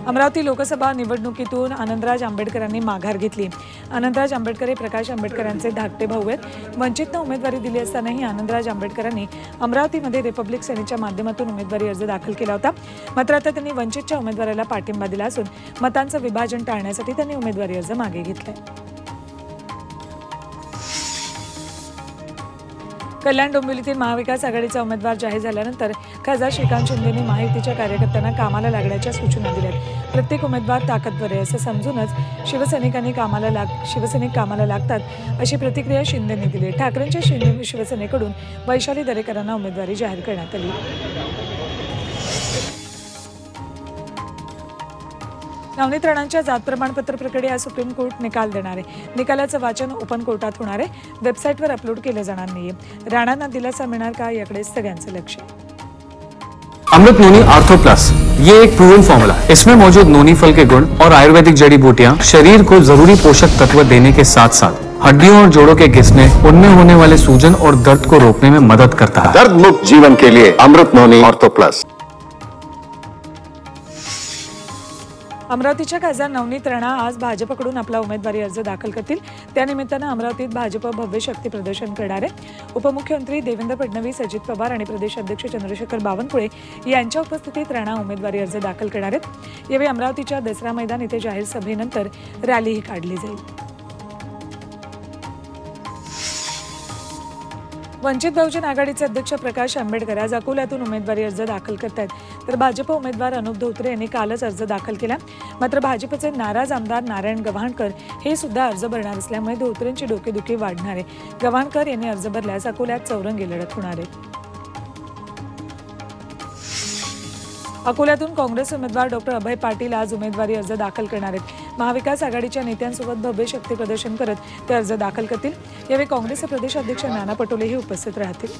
अमरावती लोकसभा निवडणुकीतून आनंदराज आंबेडकरांनी माघार घेतली। आनंदराज आंबेडकर हे प्रकाश आंबेडकरांचे धाकटे भाऊ आहेत। वंचितनं उमेदवारी दिली असतानाही आनंदराज आंबेडकरांनी अमरावतीमध्ये रिपब्लिक सेनेच्या माध्यमातून उमेदवारी अर्ज दाखल केला होता। मात्र आता त्यांनी वंचितच्या उमेदवाराला पाठिंबा दिला असून मतांचं विभाजन टाळण्यासाठी त्यांनी उमेदवारी अर्ज मागे घेतलाय। कल्याण डोंबिवलीतील महाविकास आघाडीचा उमेदवार जाहीर झाल्यानंतर खासदार श्रीकांत शिंदेंनी महायुतीच्या कार्यकर्त्यांना कामाला लागण्याच्या सूचना दिल्यात। प्रत्येक उमेदवार ताकदवर आहे असं समजूनच शिवसैनिक कामाला लागतात अशी प्रतिक्रिया शिंदेंनी दिली। ठाकरेंच्या शिवसेनेकडून वैशाली दरेकरांना उमेदवारी जाहीर करण्यात आली। नवनीत राणांच्या जात प्रमाणपत्र प्रकरणी आज सुप्रीम कोर्ट निकाल देणार आहे। निकालाचं वाचन ओपन कोर्टात होणार आहे, वेबसाईटवर अपलोड केलं जाणार नाहीये। राणांना दिलासा मिळणार का याकडे सगळ्यांचं लक्ष आहे। अमृत नोनी आर्थो प्लस ये एक प्रूवन फॉर्मूला है। इसमें मौजूद नोनी फल के गुण और आयुर्वेदिक जड़ी बूटियां शरीर को जरूरी पोषक तत्व देने के साथ साथ हड्डियों और जोड़ों के घिसने, उनमें होने वाले सूजन और दर्द को रोकने में मदद करता है। दर्द मुक्त जीवन के लिए अमृत नोनी आर्थो प्लस। अमरावतीच्या खासदार नवनीत राणा आज भाजपकडून आपला उमेदवारी अर्ज दाखल करतील। त्यानिमित्तानं अमरावतीत भाजप भव्य शक्ती प्रदर्शन करणार आहे। उपमुख्यमंत्री देवेंद्र फडणवीस, अजित पवार आणि प्रदेश अध्यक्ष चंद्रशेखर बावनकुळे यांच्या उपस्थितीत राणा उमेदवारी अर्ज दाखल करणार आहेत। यावेळी अमरावतीच्या दसरा मैदान येथे जाहीर सभेनंतर रॅलीही काढली जाईल। वंचित बहुजन आघाडीचे अध्यक्ष प्रकाश आंबेडकर आज अकोल्यातून उमेदवारी अर्ज दाखल करतायत, तर भाजप उमेदवार अनुप धोत्रे यांनी कालच अर्ज दाखल केला। मात्र भाजपचे नाराज आमदार नारायण गव्हाणकर हे सुद्धा अर्ज भरणार असल्यामुळे धोत्रेंची डोकेदुखी वाढणार आहे। गव्हाणकर यांनी अर्ज भरल्यास अकोल्यात चौरंगी लढत होणार आहे। अकोल्यातून काँग्रेस उमेदवार डॉक्टर अभय पाटील आज उमेदवारी अर्ज दाखल करणार आहेत। महाविकास आघाडीच्या नेत्यांसोबत भव्य शक्ती प्रदर्शन करत ते अर्ज दाखल करतील। यावेळी काँग्रेसचे प्रदेश अध्यक्ष नाना पटोलेही उपस्थित राहतील।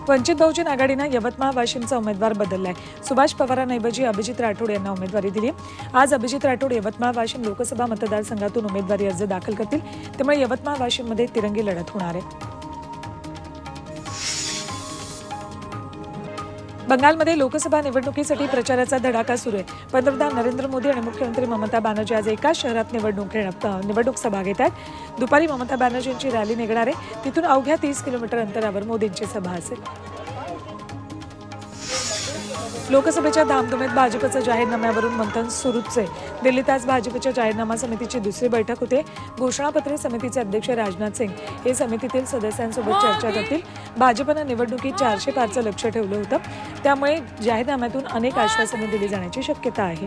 वंचित बहुजन आघाडीनं यवतमाळ वाशिमचा उमेदवार बदललाय। सुभाष पवारांऐवजी अभिजित राठोड यांना उमेदवारी दिली। आज अभिजित राठोड यवतमाळ वाशिम लोकसभा मतदारसंघातून उमेदवारी अर्ज दाखल करतील, त्यामुळे यवतमाळ वाशिममध्ये तिरंगी लढत होणार आहे। बंगालमध्ये लोकसभा निवडणुकीसाठी प्रचाराचा धडाका सुरू आहे। पंतप्रधान नरेंद्र मोदी आणि मुख्यमंत्री ममता बॅनर्जी आज एकाच शहरात निवडणूक सभा घेत आहेत। दुपारी ममता बॅनर्जींची रॅली निघणार आहे, तिथून अवघ्या 30 किलोमीटर अंतरावर मोदींची सभा असेल। लोकसभेच्या धामधुमीत भाजपचं जाहीरनाम्यावरून मंथन सुरूच आहे। दिल्लीत आज भाजपच्या जाहीरनामा समितीची दुसरी बैठक होते। घोषणापत्र समितीचे अध्यक्ष राजनाथ सिंग हे समितीतील सदस्यांसोबत चर्चा करतील। भाजपनं निवडणुकीत 400 पारचं लक्ष्य ठेवलं होतं, त्यामुळे जाहीरनाम्यातून अनेक आश्वासने दिली जाण्याची शक्यता आहे।